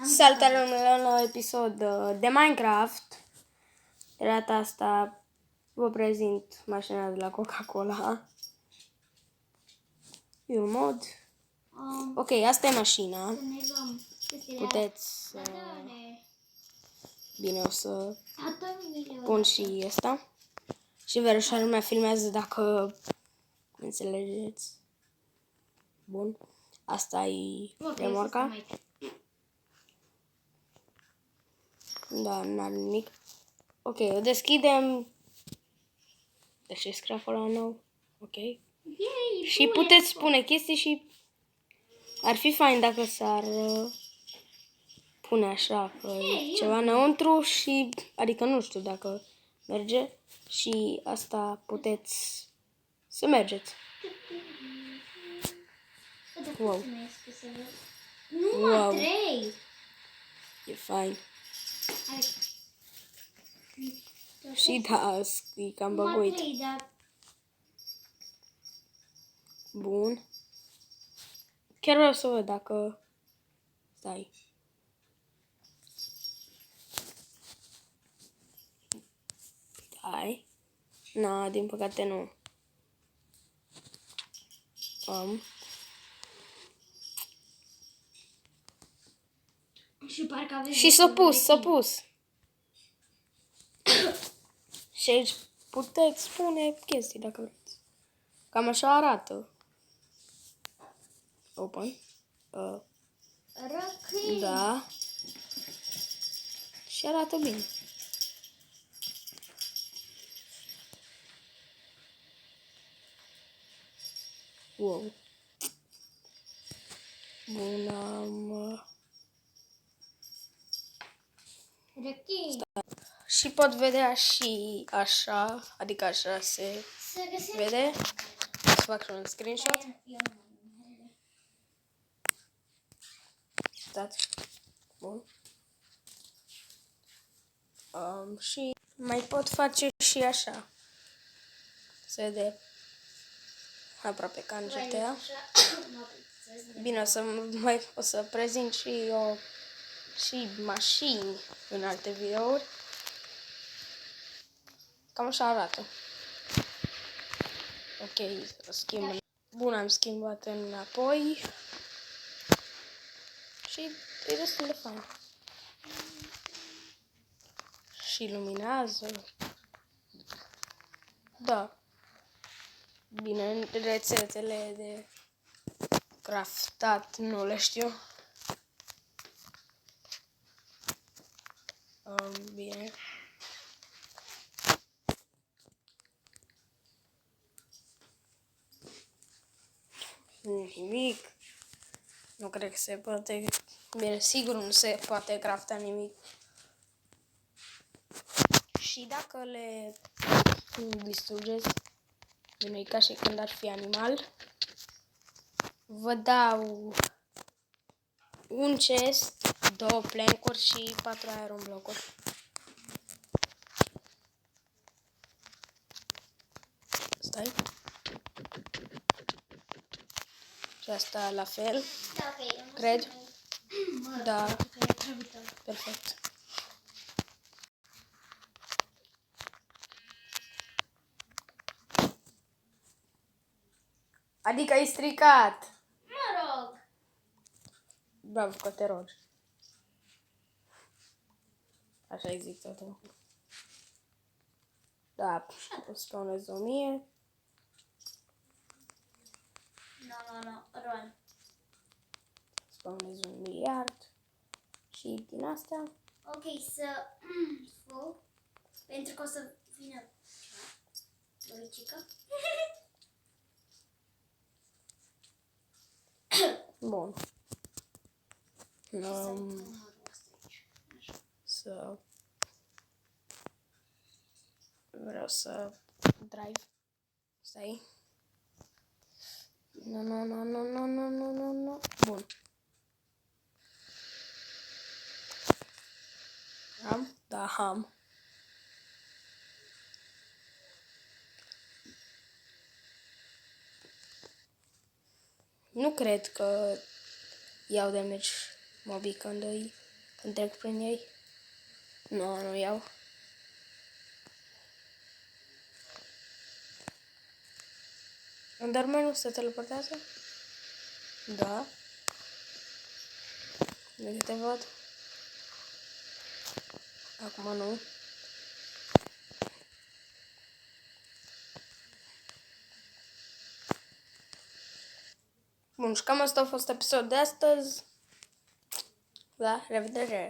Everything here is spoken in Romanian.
Salutare la un nou episod de Minecraft. De data asta vă prezint mașina de la Coca-Cola. E un mod. Ok, asta e mașina. Puteți... Bine, o să pun și asta. Și Veroșa lumea filmează dacă înțelegeți. Bun. Asta e remorca. Da, n-are nimic. Ok, o deschidem. Deci scrie acolo nou. Ok. Și puteți spune chestii și ar fi fain dacă s-ar pune așa că ceva înăuntru și adică nu știu dacă merge și asta puteți să mergeți. Wow. Wow. E fain. Și da, e cam băguit. Bun. Chiar vreau să văd dacă... Stai. Stai. Na, din păcate nu. Și s-a pus. Și aici puteți spune chestii dacă vreți. Cam așa arată. Open. Da. Și arată bine. Wow. Bun, și pot vedea și așa, adică așa se vede. Să fac și un screenshot. Stați. Bun. Și mai pot face și așa. Se vede aproape ca în GTA. Bine, o să prezint și eu și mașini în alte videouri. Cam așa arată. Ok, o schimb. Bun, am schimbat înapoi. Și e destul de fain. Și luminează. Da. Bine, rețetele de craftat nu le știu. Bine. Nimic. Nu cred că se poate. Bine, sigur nu se poate crafta nimic. Și dacă le distrugeți, bine, e ca și când ar fi animal, vă dau un chest, 2 plancuri și 4 iron blocuri. Stai. Și asta la fel, cred. Da, perfect. Adică ai stricat. Mă rog. Bravo că te rog. Așa-i zic totul. Da, o spawnez 1000. Nu, run. Spawnez 1 miliard. Și din astea... Ok, să full. Pentru că o să vină Loricica. Bun. Vreau să drive. Stai. Nu. Bun. Am? Da, am. Nu cred că iau damage mobii când îi Când trec prin ei. Nu iau. Enderman-ul se teleportează? Da. De te văd. Acum nu. Bun, și cam asta a fost episodul de astăzi. Da, revedere!